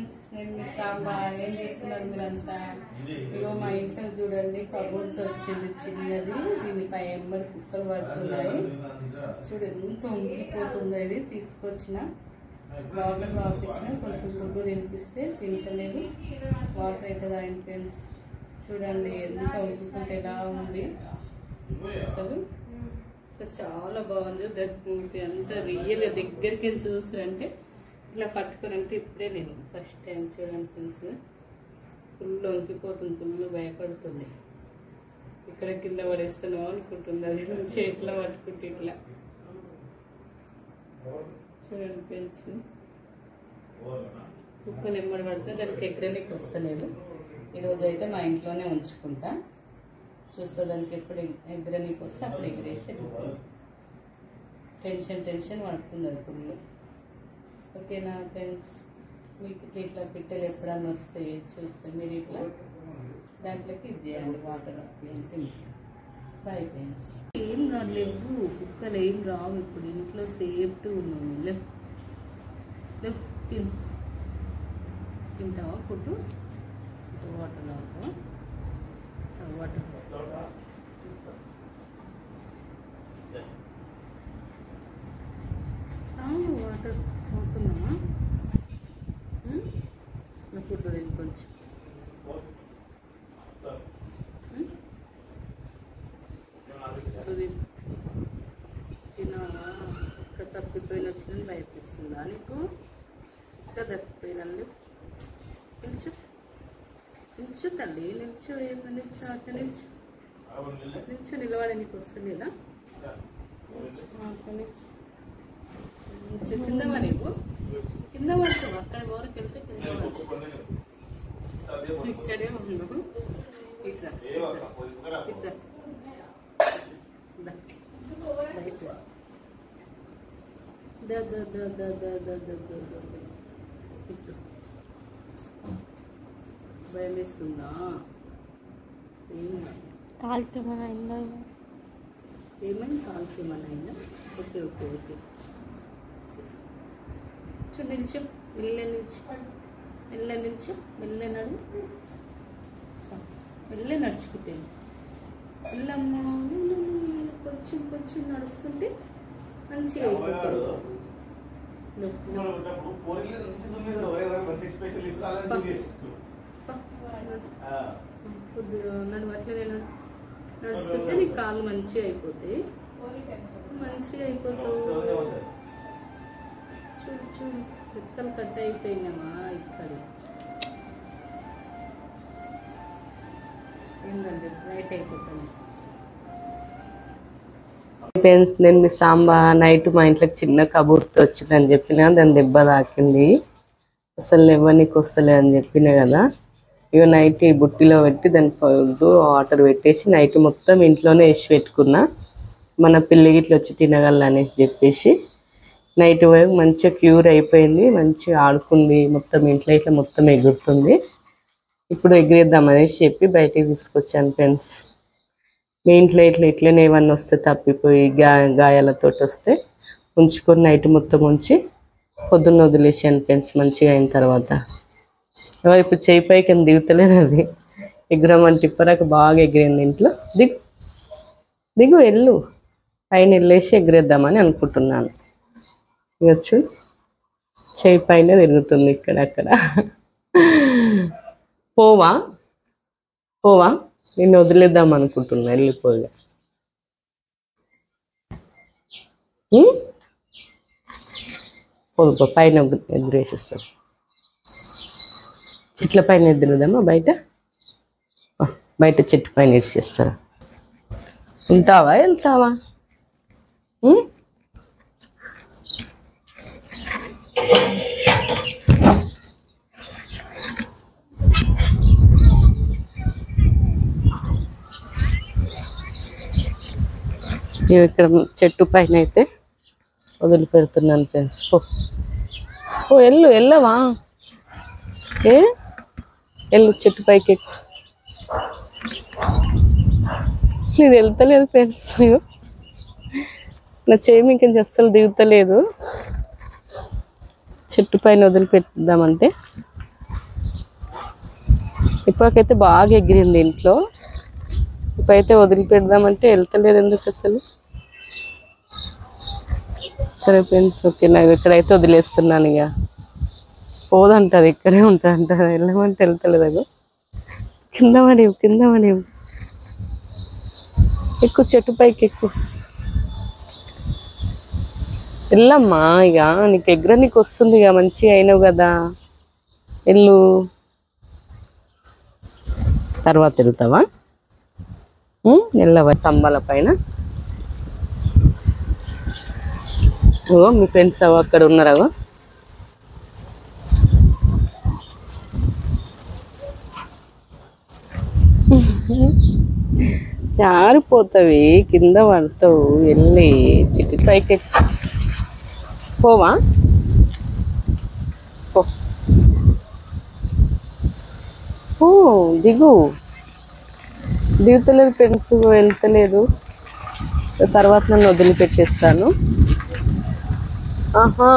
నేను సాంబా ఏం చేస్తున్నారు మీరంతా? ఇగో మా ఇంట్లో చూడండి కబోర్డ్ వచ్చింది చిన్నది, దీనిపై ఎంబడి కుక్కలు పడుతున్నాయి. చూడు ఎంత ఉండిపోతుంది. ఇది తీసుకొచ్చిన వాటర్ పంపించిన, కొంచెం ఫుడ్ తినిపిస్తే తింటలేదు. వాటర్ అయితే తాగిన ఫ్రెండ్స్. చూడండి ఎంత ఉంటుకుంటే ఎలా ఉంది అసలు. చాలా బాగుంది. దగ్గరికి అంత రియల్ దగ్గరికి చూసారంటే ఇలా పట్టుకోనంటే ఇప్పుడే నేను ఫస్ట్ టైం చూడండి ఫ్రెండ్స్. ఫుల్ వంకిపోతుంది, ఫుల్ భయపడుతుంది. ఇక్కడ కింద పడేస్తున్నావు అనుకుంటుంది. అది చేతిలో పట్టుకుంటే ఇట్లా చూడండి ఫ్రెండ్స్. కుక్క నెమ్మడి పడితే దానికి ఎగరనికి వస్తలేదు. ఈరోజు అయితే మా ఇంట్లోనే ఉంచుకుంటా. చూస్తే దానికి ఎప్పుడు ఎగరనికి వస్తే అప్పుడు ఎగరేసి టెన్షన్ పడుతుంది అది ఫుల్. ఓకేనా ఫ్రెండ్స్? మీకు ఇట్లా పిట్టలు ఎప్పుడన్నా వస్తే చూస్తే మీరు ఇట్లా దాంట్లోకి ఇది చేయండి వాటర్ ఫ్రెండ్స్. Bye friends. ఏం కాదు లేవు, కుక్కలు ఏం రావు. ఇప్పుడు ఇంట్లో సేఫ్టీ ఉన్నాము. లేవు తింటావా ఫుడ్? వాటర్ తాగుతావా? వాటర్ వాటర్ అవుతున్నామా? ఫుడ్ తిని కొంచెం తినాలా? ఇక్కడ తప్పిపోయిన వచ్చిందని భయపిస్తుందా నీకు? ఇక్కడ తప్పిపోయినందు నిల్చు తల్లి, నిల్చు. ఏమో నిల్చు, అట్లా నిల్చు నిలబడే నీకు వస్తలేదా? కింద నీకు కింద పడుతుంది. అక్కడ వరకు వెళ్తే కింద పడుతుంది. ఇక్కడే ఉన్నావు. ఇట్లా భయం వేస్తుందా? కాల్కేమన్నా అయిందా? ఏమైనా కాల్కేమన్నా అయిందా? Okay okay okay. నిల్చు, మెల్ల నిల్చు, నడు, మెల్ల నడుచుకుంటే మెల్లమ్మ. కొంచెం నడుస్తుంటే మంచిగా అయిపోతుంది. నడు అట్లనే నడుస్తుంటే నీ కాళ్ళు మంచిగా అయిపోతాయి. చూడు రెక్కలు కట్ అయిపోయినామా? ఇక్కడ ఏంటంటే రైట్ అయిపోతుంది. ఫ్రెండ్స్, నేను మీ సాంబా నైట్ మా ఇంట్లోకి చిన్న కబోర్డ్తో వచ్చిందని చెప్పిన, దాని దెబ్బ తాకింది. అసలు ఇవ్వనీకి వస్తలే అని చెప్పిన కదా. ఇక నైట్ ఈ బుట్టిలో పెట్టి దానికి వాటర్ పెట్టేసి నైట్ మొత్తం ఇంట్లోనే వేసి పెట్టుకున్నా. మన పిల్లికి ఇట్లా వచ్చి తినగలనేసి చెప్పేసి నైట్ పోయి మంచిగా క్యూర్ అయిపోయింది. మంచిగా ఆడుకుంది. మొత్తం ఇంట్లో ఇట్లా మొత్తం ఎగురుతుంది. ఇప్పుడు ఎగిరేద్దామనేసి చెప్పి బయటికి తీసుకొచ్చాను ఫ్రెండ్స్. మీ ఇంట్లో ఇట్లనే ఏమన్నా వస్తే తప్పిపోయి గాయాలతో వస్తే ఉంచుకొని నైట్ మొత్తం ఉంచి పొద్దున్న వదిలేసాను ఫ్రెండ్స్. మంచిగా అయిన తర్వాత ఇప్పుడు చేయి పైకి దిగుతలేదు. అది ఎగురమంటే ఇప్పటిదాకా బాగా ఎగిరింది. ఇంట్లో దిగు వెళ్ళు, పైన వెళ్ళేసి ఎగిరేద్దామని అనుకుంటున్నాను. ఇవచ్చు చేయి పైన తిరుగుతుంది ఇక్కడక్కడ. పోవా నిన్ను వదిలేద్దాం అనుకుంటున్నా. వెళ్ళిపోగా పోదుపో, పైన ఎదురేసిస్తాను. చెట్ల పైన ఎదురుదామా? బయట చెట్టు పైన వేసేస్తారా? ఉంటావా? వెళ్తావా? ఇక్కడ చెట్టు పైన అయితే వదిలిపెడుతున్నాను ఫ్రెండ్స్. వెళ్ళవా? వెళ్ళు చెట్టు పైకి. నేను వెళ్తలేదు ఫ్రెండ్స్. నా చేయి మీకు అస్సలు దిగుతలేదు. చెట్టు పైన వదిలిపెట్టుదామంటే ఇప్పటికైతే బాగా ఎగిరింది ఇంట్లో. ఇప్పుడైతే వదిలిపెడదామంటే వెళ్తలేదు ఎందుకు అసలు. సరే ఫ్రెండ్స్, ఓకే, నాకు ఇక్కడైతే వదిలేస్తున్నాను. ఇక పోదంటది, ఇక్కడే ఉంటుందంట. వెళ్ళమంటే వెళ్తలేదు. అగో కింద పడేవు. ఎక్కువ చెట్టు పైకి ఎక్కువ వెళ్ళమ్మా. ఇక నీకు ఎగరనీకి వస్తుంది, ఇక మంచిగా అయినావు కదా. వెళ్ళు, తర్వాత వెళ్తావా? వెళ్ళవా స్తంభాల పైన? ఓ మీ ఫ్రెండ్స్ అక్కడ ఉన్నారావో. జారిపోతావి, కింద పడతావు. వెళ్ళి చిట్టి పైకి పోవా? ఓ దిగుతలేదు ఫ్రెండ్స్, వెళ్తలేదు. తర్వాత నన్ను వదిలిపెట్టేస్తాను. ఆహా,